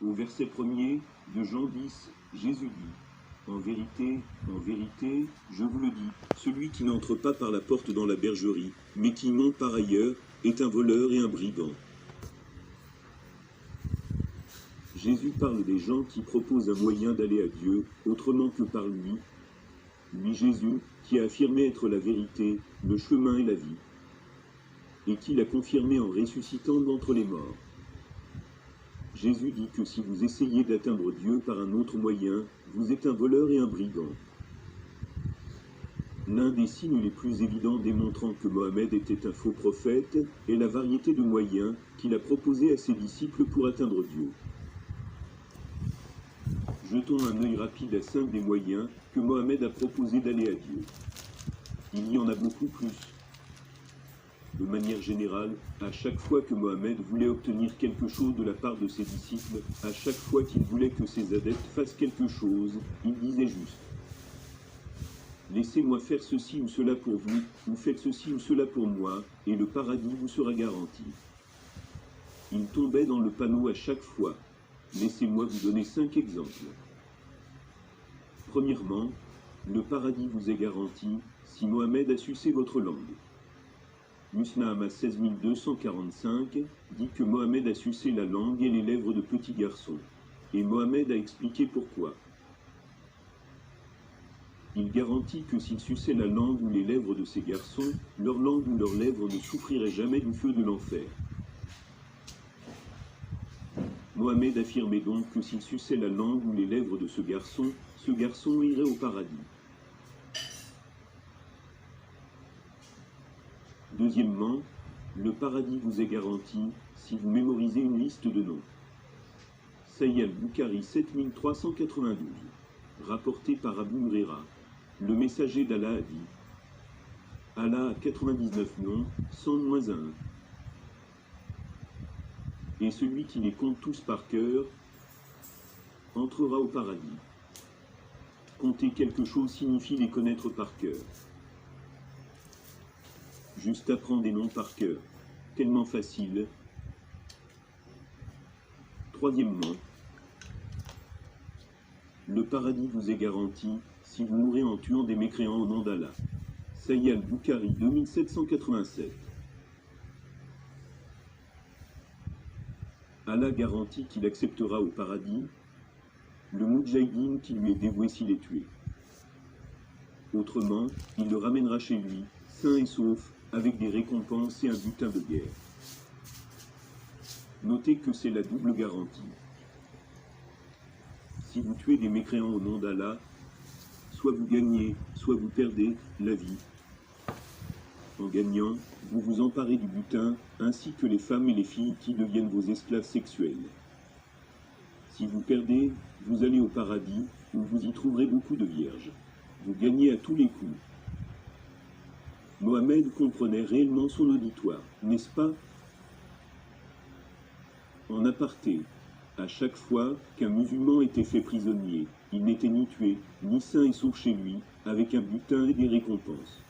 Au verset 1er de Jean 10, Jésus dit: en vérité, je vous le dis, celui qui n'entre pas par la porte dans la bergerie, mais qui monte par ailleurs, est un voleur et un brigand. Jésus parle des gens qui proposent un moyen d'aller à Dieu, autrement que par lui. Lui, Jésus, qui a affirmé être la vérité, le chemin et la vie, et qui l'a confirmé en ressuscitant d'entre les morts. Jésus dit que si vous essayez d'atteindre Dieu par un autre moyen, vous êtes un voleur et un brigand. L'un des signes les plus évidents démontrant que Mohammed était un faux prophète est la variété de moyens qu'il a proposés à ses disciples pour atteindre Dieu. Jetons un œil rapide à 5 des moyens que Mohammed a proposé d'aller à Dieu. Il y en a beaucoup plus. De manière générale, à chaque fois que Mohammed voulait obtenir quelque chose de la part de ses disciples, à chaque fois qu'il voulait que ses adeptes fassent quelque chose, il disait juste: laissez-moi faire ceci ou cela pour vous, ou faites ceci ou cela pour moi, et le paradis vous sera garanti. Il tombait dans le panneau à chaque fois. Laissez-moi vous donner 5 exemples. Premièrement, le paradis vous est garanti si Mohammed a sucé votre langue. Musnad 16245 dit que Mohammed a sucé la langue et les lèvres de petits garçons, et Mohammed a expliqué pourquoi. Il garantit que s'il suçait la langue ou les lèvres de ces garçons, leur langue ou leurs lèvres ne souffriraient jamais du feu de l'enfer. Mohammed affirmait donc que s'il suçait la langue ou les lèvres de ce garçon irait au paradis. Deuxièmement, le paradis vous est garanti si vous mémorisez une liste de noms. Sahih al-Bukhari 7392, rapporté par Abu Huraira, le messager d'Allah a dit: Allah a 99 noms, 100 moins un. Et celui qui les compte tous par cœur entrera au paradis. Compter quelque chose signifie les connaître par cœur. Juste apprendre des noms par cœur, tellement facile. Troisièmement, le paradis vous est garanti si vous mourrez en tuant des mécréants au nom d'Allah. Sahih al-Bukhari 2787. Allah garantit qu'il acceptera au paradis le moudjahidine qui lui est dévoué s'il est tué. Autrement, il le ramènera chez lui, sain et sauf, avec des récompenses et un butin de guerre. Notez que c'est la double garantie. Si vous tuez des mécréants au nom d'Allah, soit vous gagnez, soit vous perdez la vie. En gagnant, vous vous emparez du butin, ainsi que les femmes et les filles qui deviennent vos esclaves sexuels. Si vous perdez, vous allez au paradis, où vous y trouverez beaucoup de vierges. Vous gagnez à tous les coups. Mohammed comprenait réellement son auditoire, n'est-ce pas? En aparté, à chaque fois qu'un musulman était fait prisonnier, il n'était ni tué, ni sain et sauf chez lui, avec un butin et des récompenses.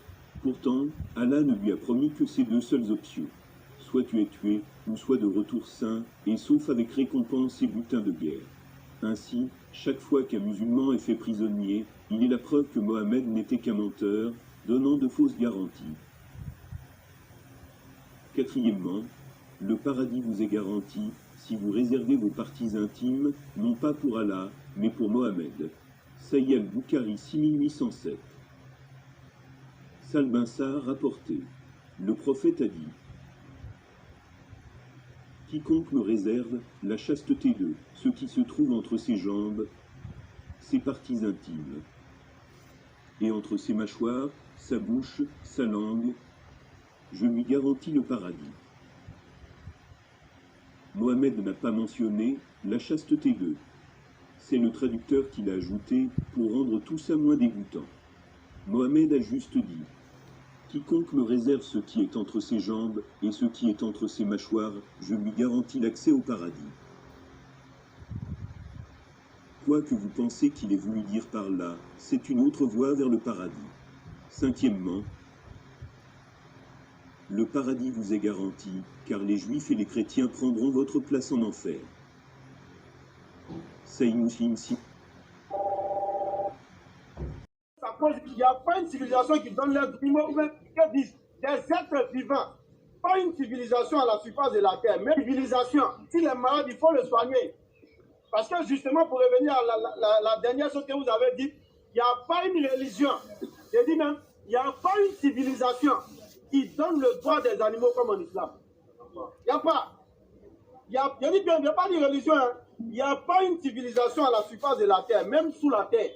Pourtant, Allah ne lui a promis que ces 2 seules options. Soit tu es tué, ou soit de retour sain et sauf avec récompense et butin de guerre. Ainsi, chaque fois qu'un musulman est fait prisonnier, il est la preuve que Mohammed n'était qu'un menteur, donnant de fausses garanties. Quatrièmement, le paradis vous est garanti si vous réservez vos parties intimes, non pas pour Allah, mais pour Mohammed. Sahih al-Bukhari 6807. Sahl bin Sa'd rapporté. Le prophète a dit: quiconque me réserve la chasteté de ce qui se trouve entre ses jambes, ses parties intimes, et entre ses mâchoires, sa bouche, sa langue, je lui garantis le paradis. Mohammed n'a pas mentionné la chasteté d'eux. C'est le traducteur qui l'a ajouté pour rendre tout ça moins dégoûtant. Mohammed a juste dit: quiconque me réserve ce qui est entre ses jambes et ce qui est entre ses mâchoires, je lui garantis l'accès au paradis. Quoi que vous pensez qu'il ait voulu dire par là, c'est une autre voie vers le paradis. Cinquièmement, le paradis vous est garanti, car les Juifs et les chrétiens prendront votre place en enfer. Il n'y a pas une civilisation qui donne leurs animaux, que disent des êtres vivants. Pas une civilisation à la surface de la terre, mais une civilisation. S'il est malade, il faut le soigner. Parce que justement, pour revenir à la dernière chose que vous avez dit, il n'y a pas une religion. Je dis même, il n'y a pas une civilisation qui donne le droit des animaux comme en islam. Il n'y a pas. Il n'y a pas de religion. Hein. Il n'y a pas une civilisation à la surface de la terre, même sous la terre.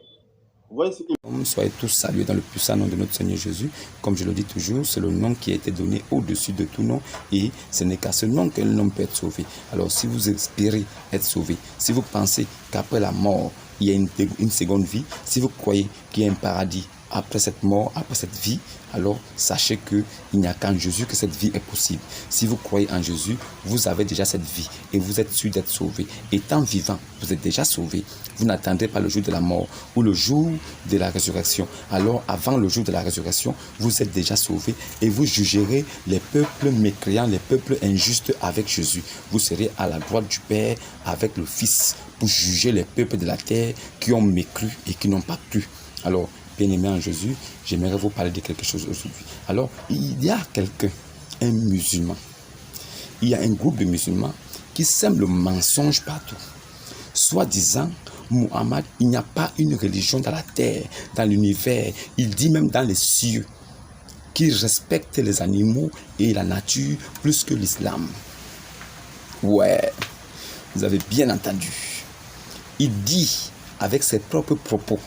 Soyez tous salués dans le puissant nom de notre Seigneur Jésus. Comme je le dis toujours, c'est le nom qui a été donné au-dessus de tout nom. Et ce n'est qu'à ce nom qu'un homme peut être sauvé. Alors si vous espérez être sauvé, si vous pensez qu'après la mort, il y a une seconde vie, si vous croyez qu'il y a un paradis après cette mort, après cette vie, alors sachez qu'il n'y a qu'en Jésus que cette vie est possible. Si vous croyez en Jésus, vous avez déjà cette vie et vous êtes sûr d'être sauvé. Étant vivant, vous êtes déjà sauvé. Vous n'attendrez pas le jour de la mort ou le jour de la résurrection. Alors, avant le jour de la résurrection, vous êtes déjà sauvé et vous jugerez les peuples mécréants, les peuples injustes avec Jésus. Vous serez à la droite du Père avec le Fils pour juger les peuples de la terre qui ont mécru et qui n'ont pas cru. Alors, bien-aimé en Jésus, j'aimerais vous parler de quelque chose aujourd'hui. Alors, il y a quelqu'un, un musulman. Il y a un groupe de musulmans qui sèment le mensonge partout. Soi-disant, Muhammad, il n'y a pas une religion dans la terre, dans l'univers, il dit même dans les cieux, qui respecte les animaux et la nature plus que l'islam. Ouais, vous avez bien entendu. Il dit avec ses propres propos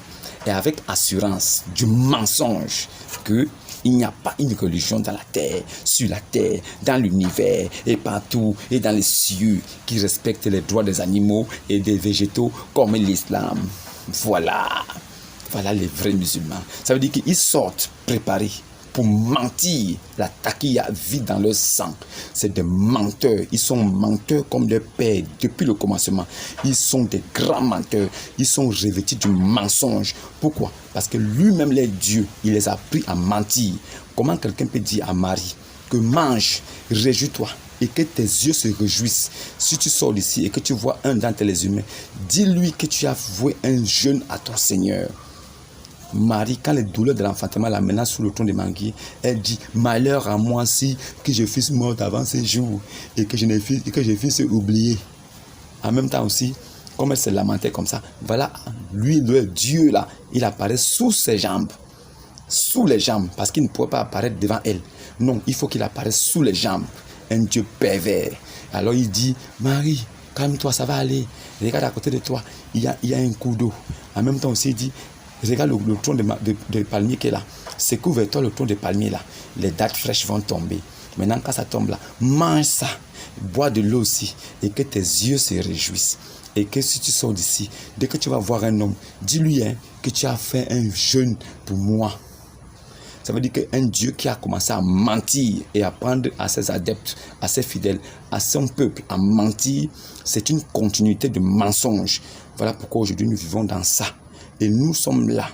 et avec assurance du mensonge qu'il n'y a pas une religion dans la terre, sur la terre, dans l'univers et partout et dans les cieux qui respecte les droits des animaux et des végétaux comme l'islam. Voilà les vrais musulmans. Ça veut dire qu'ils sortent préparés pour mentir. La taquilla vit dans leur sang. C'est des menteurs. Ils sont menteurs comme leur père depuis le commencement. Ils sont des grands menteurs. Ils sont revêtus du mensonge. Pourquoi? Parce que lui-même, les dieux, il les a appris à mentir. Comment quelqu'un peut dire à Marie que mange, réjouis-toi et que tes yeux se réjouissent? Si tu sors d'ici et que tu vois un d'entre les humains, dis-lui que tu as voué un jeûne à ton Seigneur. Marie, quand les douleurs de l'enfantement la menacent sous le tronc de manguier, elle dit: malheur à moi si que je fusse morte avant ces jours et que je fusse oublié. En même temps aussi, comme elle se lamentait comme ça, voilà, lui, le Dieu là, il apparaît sous ses jambes. Sous les jambes, parce qu'il ne pourrait pas apparaître devant elle. Non, il faut qu'il apparaisse sous les jambes. Un Dieu pervers. Alors il dit: Marie, calme-toi, ça va aller. Regarde à côté de toi, il y a un coup d'eau. En même temps aussi, il dit: regarde le tronc de palmier qui est là. Secoue-toi le tronc de palmier là. Les dattes fraîches vont tomber. Maintenant, quand ça tombe là, mange ça. Bois de l'eau aussi. Et que tes yeux se réjouissent. Et que si tu sors d'ici, dès que tu vas voir un homme, dis-lui que tu as fait un jeûne pour moi. Ça veut dire qu'un Dieu qui a commencé à mentir et à prendre à ses adeptes, à ses fidèles, à son peuple, à mentir, c'est une continuité de mensonges. Voilà pourquoi aujourd'hui nous vivons dans ça. Et nous sommes là.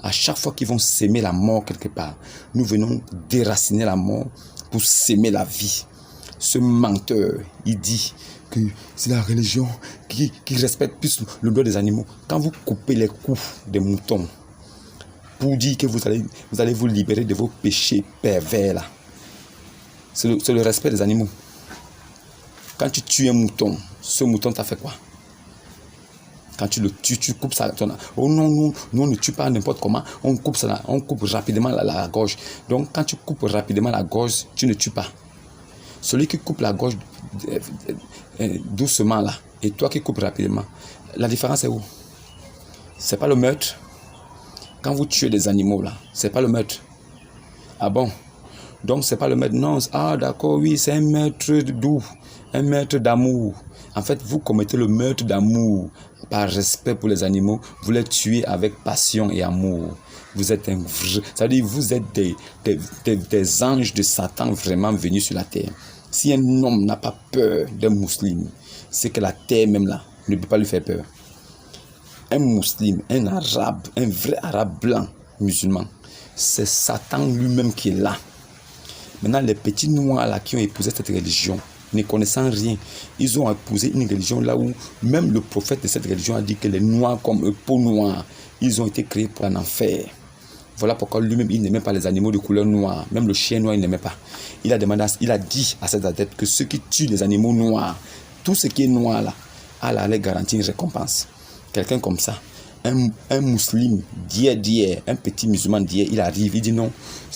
À chaque fois qu'ils vont s'aimer la mort quelque part, nous venons déraciner la mort pour s'aimer la vie. Ce menteur, il dit que c'est la religion qui respecte plus le droit des animaux. Quand vous coupez les coups des moutons, pour dire que vous allez vous libérer de vos péchés pervers là, c'est le respect des animaux. Quand tu tues un mouton, ce mouton t'a fait quoi? Quand tu le tues, tu coupes ça. Oh non, nous on ne tue pas n'importe comment. On coupe ça, on coupe rapidement la gorge. Donc quand tu coupes rapidement la gorge, tu ne tues pas. Celui qui coupe la gorge doucement là, et toi qui coupes rapidement, la différence est où? C'est pas le meurtre. Quand vous tuez des animaux là, c'est pas le meurtre. Ah bon? Donc c'est pas le meurtre. Non, ah d'accord, oui, c'est un meurtre doux, un meurtre d'amour. En fait, vous commettez le meurtre d'amour. Par respect pour les animaux, vous les tuez avec passion et amour. Vous êtes un vrai, ça veut dire vous êtes des anges de Satan vraiment venus sur la terre. Si un homme n'a pas peur d'un musulman, c'est que la terre même là ne peut pas lui faire peur. Un musulman, un arabe, un vrai arabe blanc musulman, c'est Satan lui-même qui est là. Maintenant, les petits noirs là qui ont épousé cette religion ne connaissant rien, ils ont épousé une religion là où même le prophète de cette religion a dit que les noirs comme eux, peau noire, ils ont été créés pour un enfer. Voilà pourquoi lui-même, il n'aimait pas les animaux de couleur noire. Même le chien noir, il n'aimait pas. Il a dit à ses adeptes que ceux qui tuent les animaux noirs, tout ce qui est noir là, Allah allait garantir une récompense. Quelqu'un comme ça, un musulman d'hier, un petit musulman d'hier, il arrive, il dit non,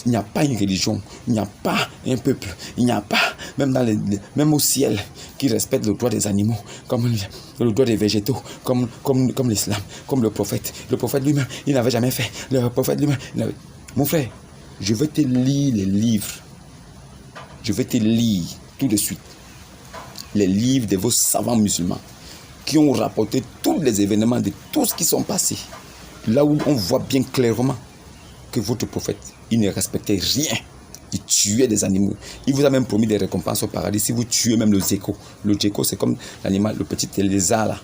il n'y a pas une religion, il n'y a pas un peuple, il n'y a pas, même au ciel, qui respecte le droit des animaux, comme le droit des végétaux, comme l'islam, comme le prophète. Le prophète lui-même, il n'avait jamais fait. Le prophète lui-même, mon frère, je vais te lire les livres. Je vais te lire tout de suite les livres de vos savants musulmans qui ont rapporté tous les événements de tout ce qui sont passés. Là où on voit bien clairement que votre prophète, il ne respectait rien. Il tuait des animaux. Il vous a même promis des récompenses au paradis si vous tuez même le zéko. Le zéko, c'est comme l'animal, le petit lézard là.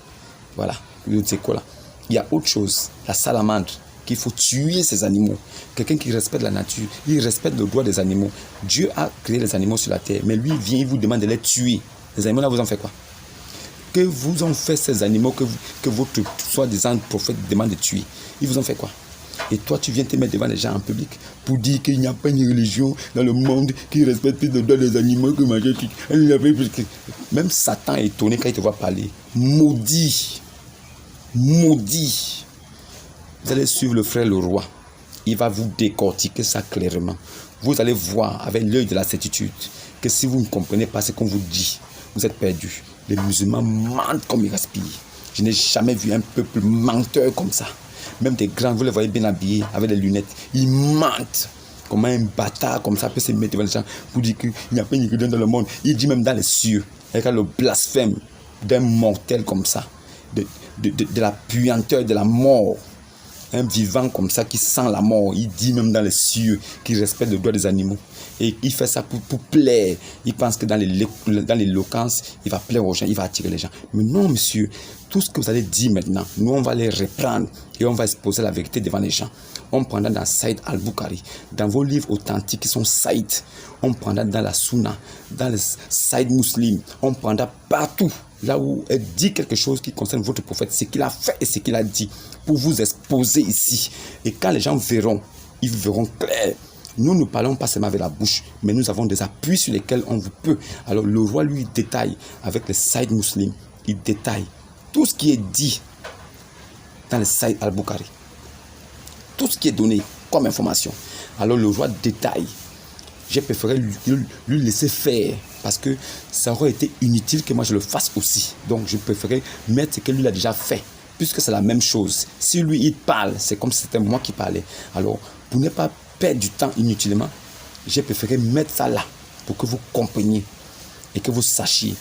Voilà, le zéko là. Il y a autre chose, la salamandre, qu'il faut tuer ces animaux. Quelqu'un qui respecte la nature, il respecte le droit des animaux. Dieu a créé les animaux sur la terre, mais lui vient, il vous demande de les tuer. Les animaux là, vous en faites quoi? Que vous en faites ces animaux que votre soi-disant prophète demande de tuer? Il vous en fait quoi? Et toi, tu viens te mettre devant les gens en public pour dire qu'il n'y a pas une religion dans le monde qui respecte plus le droit des animaux que manger. Même Satan est étonné quand il te voit parler. Maudit. Maudit. Vous allez suivre le frère le roi. Il va vous décortiquer ça clairement. Vous allez voir avec l'œil de la certitude que si vous ne comprenez pas ce qu'on vous dit, vous êtes perdu. Les musulmans mentent comme ils respirent. Je n'ai jamais vu un peuple menteur comme ça. Même des grands, vous les voyez bien habillés avec des lunettes. Ils mentent. Comment un bâtard comme ça peut se mettre devant les gens pour dire qu'il n'y a pas une religion dans le monde. Il dit même dans les cieux. Regarde le blasphème d'un mortel comme ça. De la puanteur de la mort. Un vivant comme ça qui sent la mort. Il dit même dans les cieux qu'il respecte le droit des animaux. Et il fait ça pour plaire. Il pense que dans l'éloquence, il va plaire aux gens, il va attirer les gens. Mais non, monsieur, tout ce que vous allez dire maintenant, nous, on va les reprendre et on va exposer la vérité devant les gens. On prendra dans Saïd al-Bukhari, dans vos livres authentiques qui sont Saïd. On prendra dans la Sunna, dans le Saïd Muslim. On prendra partout, là où elle dit quelque chose qui concerne votre prophète, ce qu'il a fait et ce qu'il a dit, pour vous exposer ici. Et quand les gens verront, ils verront clair. Nous ne parlons pas seulement avec la bouche, mais nous avons des appuis sur lesquels on vous peut. Alors le roi lui détaille avec le Saïd Muslim, il détaille tout ce qui est dit dans le Saïd al-Bukhari. Tout ce qui est donné comme information. Alors le roi détaille. J'ai préféré lui laisser faire parce que ça aurait été inutile que moi je le fasse aussi. Donc je préférais mettre ce que lui a déjà fait. Puisque c'est la même chose. Si lui il parle, c'est comme si c'était moi qui parlais. Alors pour ne pas perdre du temps inutilement, j'ai préféré mettre ça là pour que vous compreniez et que vous sachiez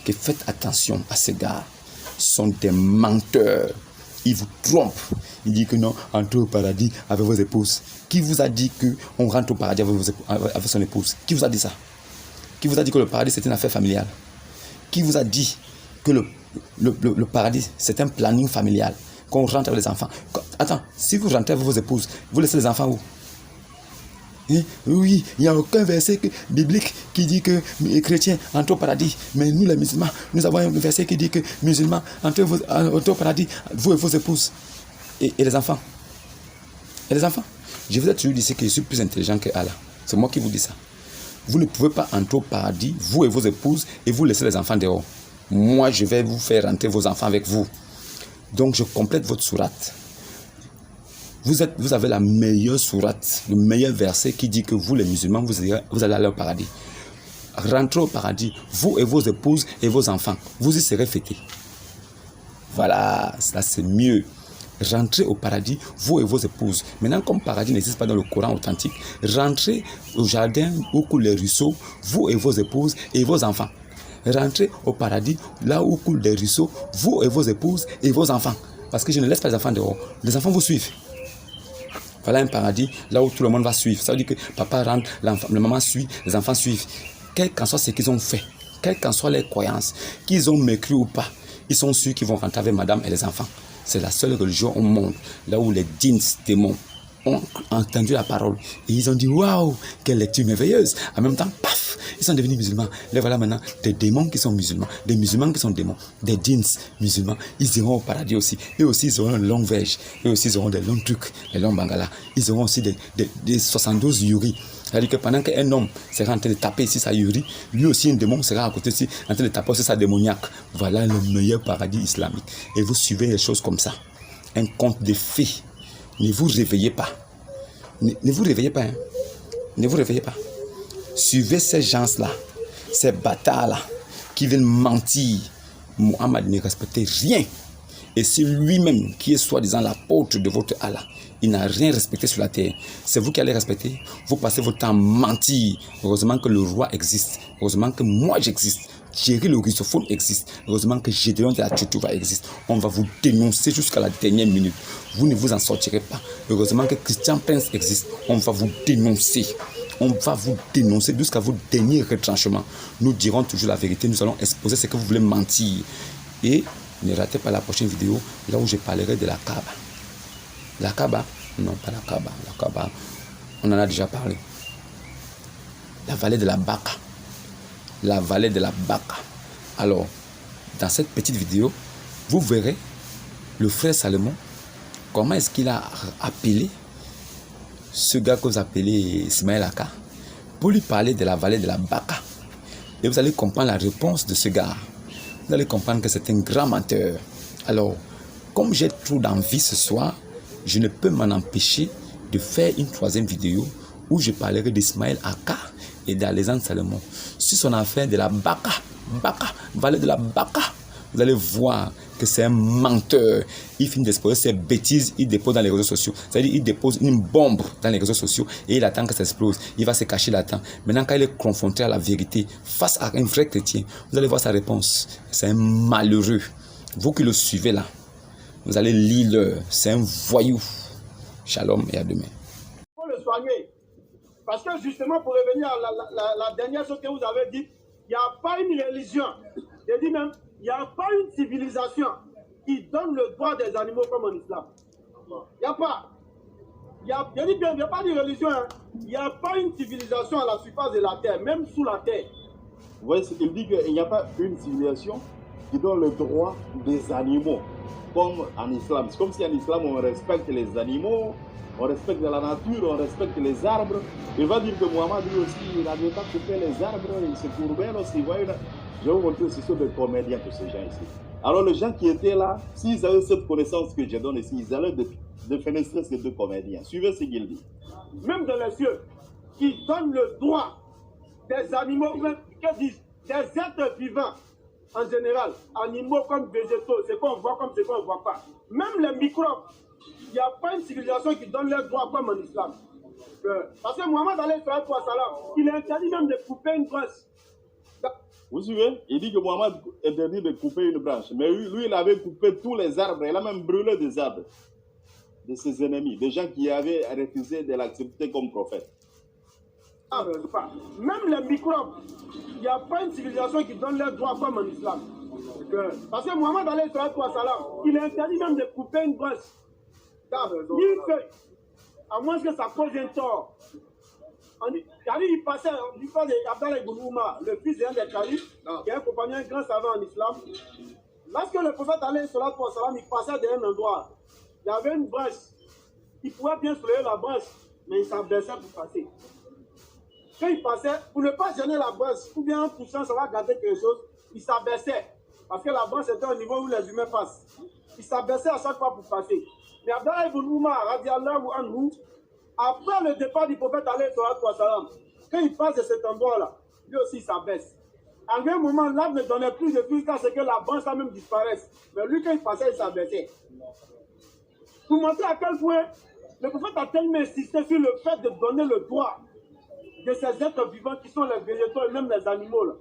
que faites attention à ces gars. Ce sont des menteurs. Ils vous trompent. Ils disent que non, entrez au paradis avec vos épouses. Qui vous a dit qu'on rentre au paradis avec son épouse? Qui vous a dit ça? Qui vous a dit que le paradis c'est une affaire familiale? Qui vous a dit que le paradis c'est un planning familial? Qu'on rentre avec les enfants? Attends, si vous rentrez avec vos épouses, vous laissez les enfants où? Oui, il n'y a aucun verset biblique qui dit que les chrétiens entrent au paradis. Mais nous les musulmans, nous avons un verset qui dit que musulmans entrent au paradis, vous et vos épouses. Et les enfants? Et les enfants? Je vous ai toujours dit que je suis plus intelligent que Allah. C'est moi qui vous dis ça. Vous ne pouvez pas entrer au paradis, vous et vos épouses, et vous laissez les enfants dehors. Moi, je vais vous faire rentrer vos enfants avec vous. Donc, je complète votre sourate. Vous avez la meilleure sourate, le meilleur verset qui dit que vous, les musulmans, vous allez aller au paradis. Rentrez au paradis, vous et vos épouses et vos enfants. Vous y serez fêtés. Voilà, ça c'est mieux. Rentrez au paradis, vous et vos épouses. Maintenant, comme paradis n'existe pas dans le Coran authentique, rentrez au jardin où coulent les ruisseaux, vous et vos épouses et vos enfants. Rentrez au paradis, là où coulent les ruisseaux, vous et vos épouses et vos enfants. Parce que je ne laisse pas les enfants dehors. Les enfants vous suivent. Voilà un paradis, là où tout le monde va suivre. Ça veut dire que papa rentre, la maman suit, les enfants suivent. Quel qu'en soit ce qu'ils ont fait, quelles qu'en soient leurs croyances, qu'ils ont mécru ou pas, ils sont sûrs qu'ils vont rentrer avec madame et les enfants. C'est la seule religion au monde, là où les djinns, démons, ont entendu la parole. Et ils ont dit, waouh, quelle lecture merveilleuse. En même temps, paf, Ils sont devenus musulmans. Les voilà maintenant des démons qui sont musulmans, des musulmans qui sont démons, des djinns musulmans. Ils iront au paradis aussi. Eux aussi, ils auront une longue verge. Eux aussi, ils auront des longs trucs, les longs bangalas. Ils auront aussi des 72 yuris. C'est-à-dire que pendant qu'un homme sera en train de taper ici sa yurie, lui aussi, un démon sera à côté ici en train de taper aussi sa démoniaque. Voilà le meilleur paradis islamique. Et vous suivez les choses comme ça. Un conte de fées. Ne vous réveillez pas. Ne vous réveillez pas. Hein. Ne vous réveillez pas. Suivez ces gens-là, ces bâtards-là, qui viennent mentir. Mohammed ne respectait rien. Et c'est lui-même qui est soi-disant l'apôtre de votre Allah. Il n'a rien respecté sur la terre. C'est vous qui allez respecter. Vous passez votre temps à mentir. Heureusement que le roi existe. Heureusement que moi j'existe. Thierry le russophone existe. Heureusement que Gédéon de la Tchouva existe. On va vous dénoncer jusqu'à la dernière minute. Vous ne vous en sortirez pas. Heureusement que Christian Prince existe. On va vous dénoncer. On va vous dénoncer jusqu'à vos derniers retranchements. Nous dirons toujours la vérité. Nous allons exposer ce que vous voulez mentir. Et ne ratez pas la prochaine vidéo, là où je parlerai de la Kaaba. La Kaaba? Non, pas la Kaaba. La Kaaba, on en a déjà parlé. La vallée de la Baka. La vallée de la Baka. Alors, dans cette petite vidéo, vous verrez le frère Salomon, comment est-ce qu'il a appelé ce gars que vous appelez Ismaël Aka, pour lui parler de la vallée de la Baka. Et vous allez comprendre la réponse de ce gars. Vous allez comprendre que c'est un grand menteur. Alors, comme j'ai trop d'envie ce soir, je ne peux m'en empêcher de faire une troisième vidéo où je parlerai d'Ismaël Aka et d'Alexandre Salomon sur son affaire de la Baka, vallée de la Baka. Vous allez voir que c'est un menteur. Il finit d'exposer ses bêtises, il dépose dans les réseaux sociaux. C'est-à-dire il dépose une bombe dans les réseaux sociaux et il attend que ça explose. Il va se cacher là-dedans. Maintenant, quand il est confronté à la vérité, face à un vrai chrétien, vous allez voir sa réponse. C'est un malheureux. Vous qui le suivez là, vous allez lire. C'est un voyou. Shalom et à demain. Il faut le soigner. Parce que justement, pour revenir à la dernière chose que vous avez dit, il n'y a pas une religion. Je dis même, il n'y a pas une civilisation qui donne le droit des animaux comme en islam. Il n'y a pas. Je dis bien, il n'y a pas de religion. Hein. Il n'y a pas une civilisation à la surface de la terre, même sous la terre. Vous voyez, il dit qu'il n'y a pas une civilisation qui donne le droit des animaux, comme en islam. C'est comme si en islam, on respecte les animaux, on respecte la nature, on respecte les arbres. Il va dire que Mohamed, lui aussi, il n'avait pas coupé les arbres, il se courbait aussi. Je vais vous montrer, ce sont des comédiens, tous ces gens ici. Alors, les gens qui étaient là, s'ils avaient cette connaissance que je donne ici, ils allaient défenestrer ces deux comédiens. Suivez ce qu'il dit. Même dans les cieux, qui donnent le droit des animaux, même, que disent, des êtres vivants, en général, animaux comme végétaux, ce qu'on voit comme ce qu'on ne voit pas. Même les microbes, il n'y a pas une civilisation qui donne leurs droits comme en islam. Parce que Mohamed alayhi salatu wa salam, il a interdit même de couper une branche. Vous suivez? Il dit que Mohamed interdit de couper une branche. Mais lui, il avait coupé tous les arbres. Il a même brûlé des arbres de ses ennemis, des gens qui avaient refusé de l'accepter comme prophète. Même les microbes, il n'y a pas une civilisation qui donne leurs droits comme en islam. Parce que Mohamed alayhi salatu wa salam, il a interdit même de couper une branche. Une feuille, à moins que ça cause un tort. Il passait, du cas d'Abdallah ibn Umar, le fils d'un des califes, qui est un compagnon, un grand savant en islam. Lorsque le prophète alayhi salatu wa salam, il passait d'un endroit, il y avait une branche. Il pouvait bien soulever la branche, mais il s'abaissait pour passer. Quand il passait, pour ne pas gêner la branche, ou bien en poussant, ça va gâter quelque chose, il s'abaissait. Parce que la branche était au niveau où les humains passent. Il s'abaissait à chaque fois pour passer. Mais Abdallah ibn Umar, radiallahu anhu, après le départ du prophète alayhi salatu wa salam, quand il passe de cet endroit-là, lui aussi s'abaisse. À un moment, l'arbre ne donnait plus de fruits à ce que la branche même disparaisse. Mais lui, quand il passait, il s'abaissait. Pour montrer à quel point le prophète a tellement insisté sur le fait de donner le droit de ces êtres vivants qui sont les végétaux et même les animaux. Là.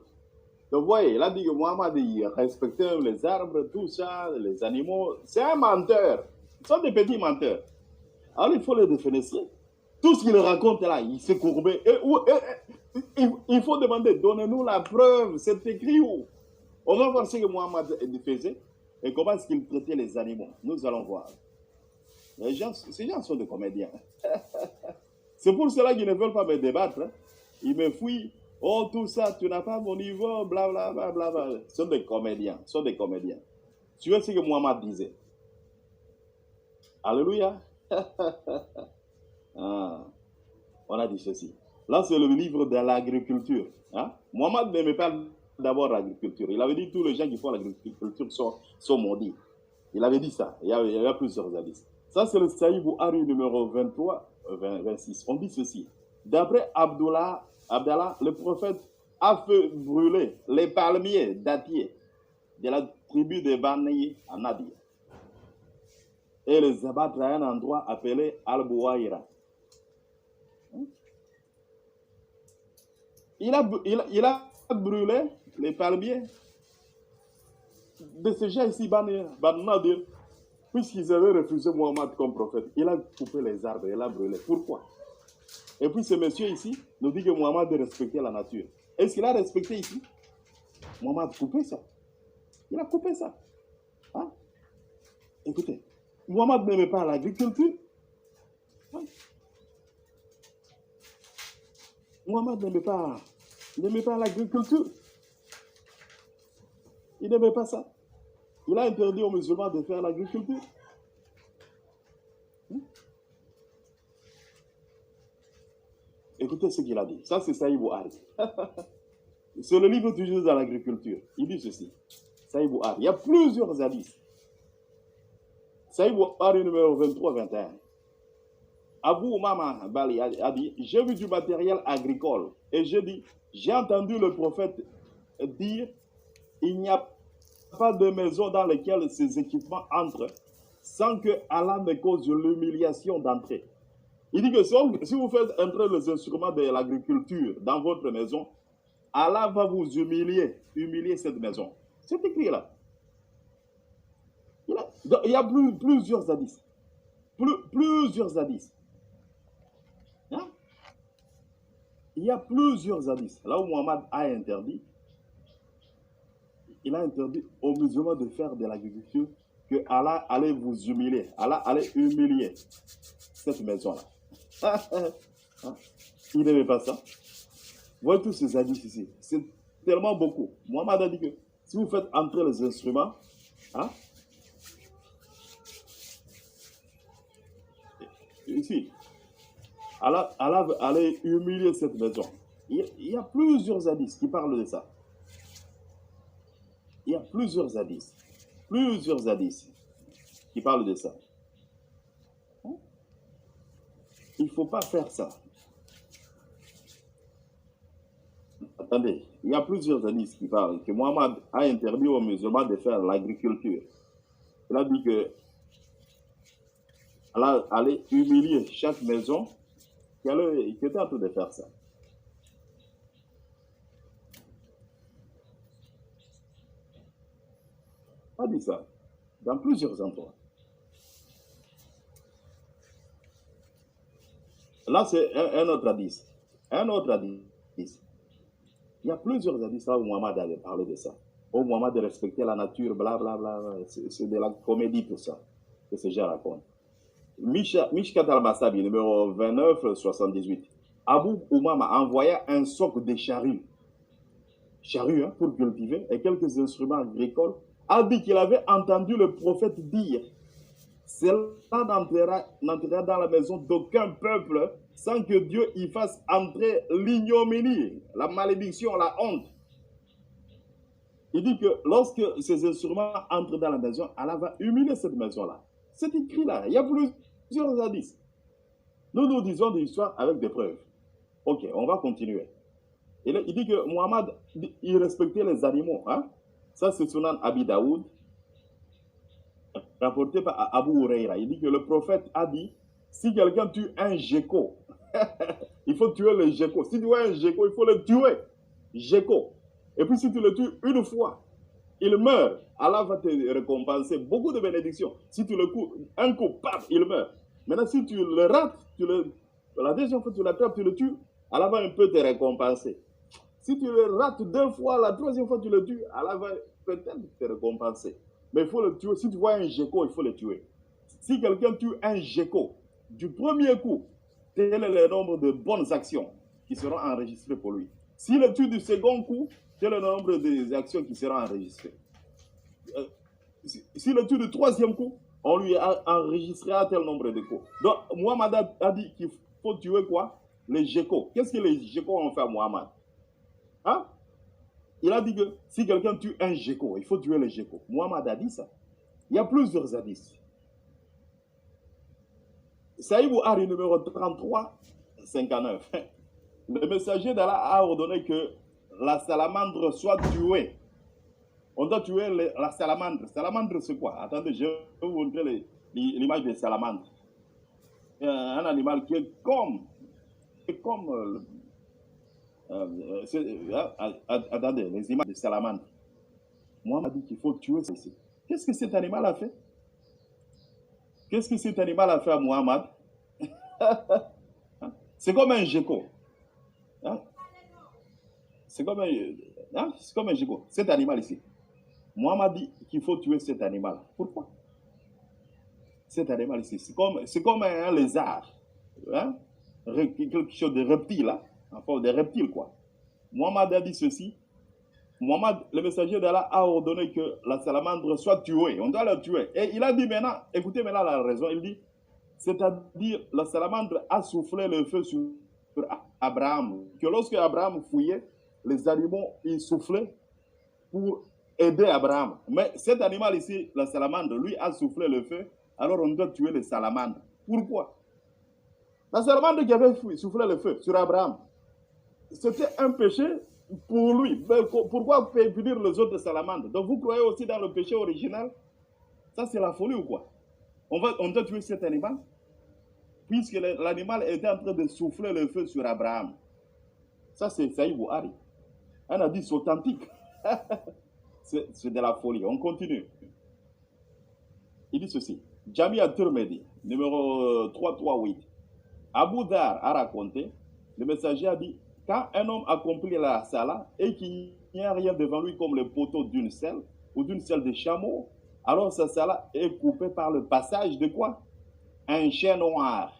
Donc, vous voyez, il a dit que Mohamed il respectait les arbres, tout ça, les animaux. C'est un menteur. Ils sont des petits menteurs. Alors, il faut les défenestrer. Tout ce qu'il raconte là, il s'est courbé. Il faut demander, donnez-nous la preuve, c'est écrit où? On va voir ce que Mohamed faisait et comment est-ce qu'il traitait les animaux. Nous allons voir. Ces gens sont des comédiens. C'est pour cela qu'ils ne veulent pas me débattre. Hein. Ils me fuient Oh, tout ça, tu n'as pas mon niveau, blablabla. Bla, bla, bla. Ce sont des comédiens. Ce sont des comédiens. Tu vois ce que Muhammad disait. Alléluia. Ah, on a dit ceci. Là, c'est le livre de l'agriculture. Hein? Muhammad n'aimait pas d'abord l'agriculture. Il avait dit que tous les gens qui font l'agriculture sont maudits. Il avait dit ça. Il y a plusieurs hadiths. Ça, c'est le Sahih Bukhari numéro 26. On dit ceci. D'après Abdallah, le prophète a fait brûler les palmiers dattiers de la tribu de Bani à Nadir et les abattre à un endroit appelé Al-Bouaïra. Il a brûlé les palmiers de ces gens ici, Bani Nadir, puisqu'ils avaient refusé Muhammad comme prophète. Il a coupé les arbres, il a brûlé. Pourquoi? Et puis ce monsieur ici nous dit que Muhammad respectait la nature. Est-ce qu'il a respecté ici? Muhammad a coupé ça. Il a coupé ça. Hein? Écoutez, Muhammad n'aimait pas l'agriculture. Hein? Muhammad n'aimait pas l'agriculture. Il n'aimait pas ça. Il a interdit aux musulmans de faire l'agriculture. Hein? Écoutez ce qu'il a dit. Ça, c'est Sahih Bukhari. C'est le livre toujours dans l'agriculture. Il dit ceci. Sahih Bukhari. Il y a plusieurs hadiths. Sahih Bukhari numéro 23-21. Abu Umama Bali a dit, j'ai vu du matériel agricole et j'ai entendu le prophète dire, il n'y a pas de maison dans laquelle ces équipements entrent sans que Allah ne cause l'humiliation d'entrer. Il dit que si vous faites entrer les instruments de l'agriculture dans votre maison, Allah va vous humilier cette maison. C'est écrit là. Il y a plusieurs hadiths. Plusieurs hadiths. Hein? Il y a plusieurs hadiths. Là où Muhammad a interdit, il a interdit aux musulmans de faire de l'agriculture, que Allah allait vous humilier. Allah allait humilier cette maison-là. Il n'aimait pas ça. Voyez tous ces hadiths ici. C'est tellement beaucoup. Muhammad a dit que si vous faites entrer les instruments, hein, ici, Allah allait humilier cette maison. Il y a plusieurs hadiths qui parlent de ça. Il y a plusieurs hadiths qui parlent de ça. Il ne faut pas faire ça. Attendez, il y a plusieurs hadiths qui parlent que Muhammad a interdit aux musulmans de faire l'agriculture. Il a dit que Allah allait humilier chaque maison qui était en train de faire ça. Il a dit ça dans plusieurs endroits. Là, c'est un autre hadith. Un autre hadith. Il y a plusieurs hadiths là où Muhammad avait parlé de ça. Où Muhammad respectait la nature, blablabla. C'est de la comédie, tout ça, que ces gens racontent. Mishkat al-Masabi, numéro 29-78. Abu Umama envoya un soc de charrues, hein, pour cultiver, et quelques instruments agricoles, a dit qu'il avait entendu le prophète dire, cela n'entrera dans la maison d'aucun peuple sans que Dieu y fasse entrer l'ignominie, la malédiction, la honte. Il dit que lorsque ces instruments entrent dans la maison, Allah va humilier cette maison-là. C'est écrit là, il y a plusieurs hadiths. Nous disons des histoires avec des preuves. Ok, on va continuer. Il dit que Muhammad, il respectait les animaux. Hein? Ça, c'est Sunan Abi Daoud, rapporté par Abu Huraira. Il dit que le prophète a dit, si quelqu'un tue un gecko, il faut tuer le gecko. Si tu vois un gecko, il faut le tuer. Gecko. Et puis si tu le tues une fois, il meurt. Allah va te récompenser beaucoup de bénédictions. Si tu le coupes, un coup, paf, il meurt. Maintenant, si tu le rates, la deuxième fois tu l'attrapes, tu le tues, Allah va un peu te récompenser. Si tu le rates deux fois, la troisième fois tu le tues, Allah va peut-être te récompenser. Mais il faut le tuer. Si tu vois un gecko, il faut le tuer. Si quelqu'un tue un gecko, du premier coup, tel est le nombre de bonnes actions qui seront enregistrées pour lui. S'il tue du second coup, quel est le nombre des actions qui seront enregistrées? S'il tue du troisième coup, on lui enregistrera tel nombre de coups. Donc, Mohamed a dit qu'il faut tuer quoi? Les geckos. Qu'est-ce que les geckos ont fait à Mohamed? Hein? Il a dit que si quelqu'un tue un gecko, il faut tuer les geckos. Mohamed a dit ça. Il y a plusieurs hadiths. Saïd Bouhari numéro 33, 59. Le messager d'Allah a ordonné que la salamandre soit tuée. On doit tuer la salamandre. Salamandre, c'est quoi? Attendez, je vais vous montrer l'image de salamandre. Un animal qui est comme attendez, les images de salamandre. Moi, on m'a dit qu'il faut tuer ceci. Qu'est-ce que cet animal a fait? Qu'est-ce que cet animal a fait à Muhammad? C'est comme un gecko. Hein? C'est comme un gecko. Cet animal ici. Muhammad dit qu'il faut tuer cet animal. Pourquoi? Cet animal ici, c'est comme un lézard. Hein? Quelque chose de reptile, hein? Enfin, des reptiles, quoi. Muhammad a dit ceci. Muhammad, le messager d'Allah, a ordonné que la salamandre soit tuée. On doit la tuer. Et il a dit maintenant, écoutez maintenant la raison, il dit, c'est-à-dire la salamandre a soufflé le feu sur Abraham. Que lorsque Abraham fouillait, les animaux, ils soufflaient pour aider Abraham. Mais cet animal ici, la salamandre, lui a soufflé le feu, alors on doit tuer les salamandres. Pourquoi? La salamandre qui avait soufflé le feu sur Abraham, c'était un péché pour lui. Mais pourquoi punir les autres salamandres? Donc vous croyez aussi dans le péché original? Ça c'est la folie ou quoi? On doit tuer cet animal puisque l'animal était en train de souffler le feu sur Abraham. Ça c'est Saïd Bouhari. Un hadith authentique. C'est de la folie. On continue. Il dit ceci. Jami al-Tirmidhi, numéro 338. Abu Dhar a raconté, le messager a dit, quand un homme accomplit la salat et qu'il n'y a rien devant lui comme le poteau d'une selle ou d'une selle de chameau, alors sa salat est coupée par le passage de quoi? Un chien noir,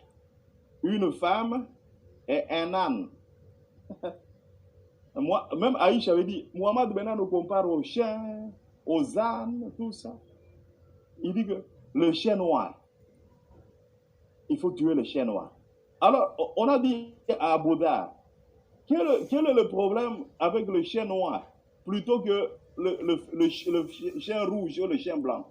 une femme et un âne. Même Aïcha avait dit, Mohamed maintenant nous compare aux chiens, aux ânes, tout ça. Il dit que le chien noir, il faut tuer le chien noir. Alors, on a dit à Abu Dhar, quel est le problème avec le chien noir plutôt que le chien rouge ou le chien blanc?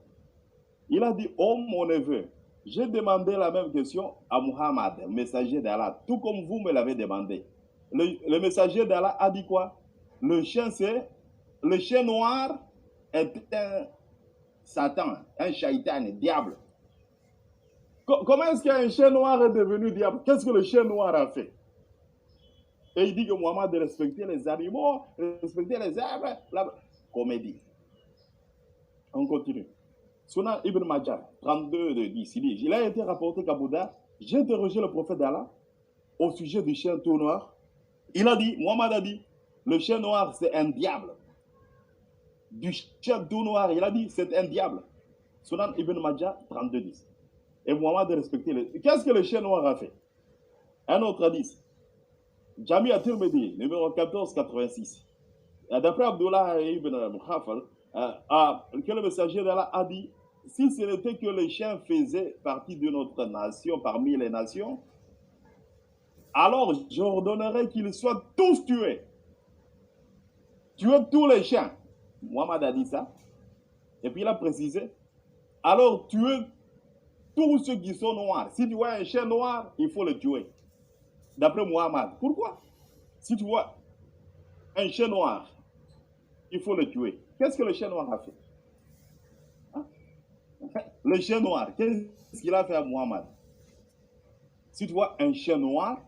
Il a dit, oh mon neveu, j'ai demandé la même question à Muhammad, le messager d'Allah, tout comme vous me l'avez demandé. Le messager d'Allah a dit quoi? Le chien noir est un Satan, un shaitan, un diable. Comment est-ce qu'un chien noir est devenu diable? Qu'est-ce que le chien noir a fait? Et il dit que Muhammad respectait les animaux, respectait les arbres, la comédie. On continue. Sunan Ibn Majah, 32 de 10, il dit, il a été rapporté qu'à Bouddha, j'ai interrogé le prophète d'Allah au sujet du chien tout noir. Il a dit, Muhammad a dit, le chien noir c'est un diable. Du chien tout noir, il a dit, c'est un diable. Sunan Ibn Majah, 32 10. Et Muhammad a respecté le... Qu'est-ce que le chien noir a fait? Un autre hadith. Jami al-Tirmidhi, numéro 1486. D'après Abdullah ibn Mukhafal, que le messager d'Allah a dit, si ce n'était que les chiens faisaient partie de notre nation, parmi les nations, alors j'ordonnerais qu'ils soient tous tués. Tuer tous les chiens. Muhammad a dit ça. Et puis il a précisé, alors tuer tous ceux qui sont noirs. Si tu vois un chien noir, il faut le tuer. D'après Muhammad. Pourquoi? Si tu vois un chien noir, il faut le tuer. Qu'est-ce que le chien noir a fait? Hein? Le chien noir, qu'est-ce qu'il a fait à Muhammad? Si tu vois un chien noir,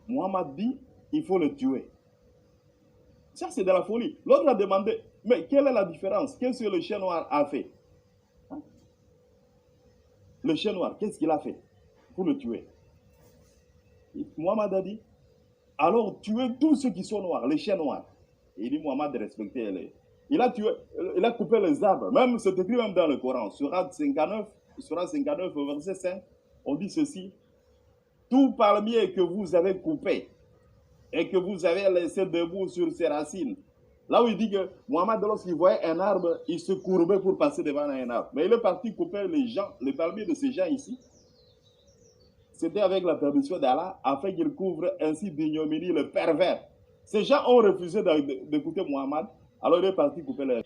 Muhammad dit, il faut le tuer. Ça, c'est de la folie. L'autre a demandé, mais quelle est la différence? Qu'est-ce que le chien noir a fait? Hein? Le chien noir, qu'est-ce qu'il a fait pour le tuer? Muhammad a dit, alors tuez tous ceux qui sont noirs, les chiens noirs. Et il dit, Muhammad respectait les... Il a coupé les arbres. Même, c'est écrit même dans le Coran. Surat 59, verset 5, on dit ceci. Tout palmier que vous avez coupé, et que vous avez laissé debout sur ses racines. Là où il dit que Mohammed, lorsqu'il voyait un arbre, il se courbait pour passer devant un arbre. Mais il est parti couper les gens, les palmiers de ces gens ici. C'était avec la permission d'Allah, afin qu'il couvre ainsi d'ignominie le pervers. Ces gens ont refusé d'écouter Mohammed, alors il est parti couper les...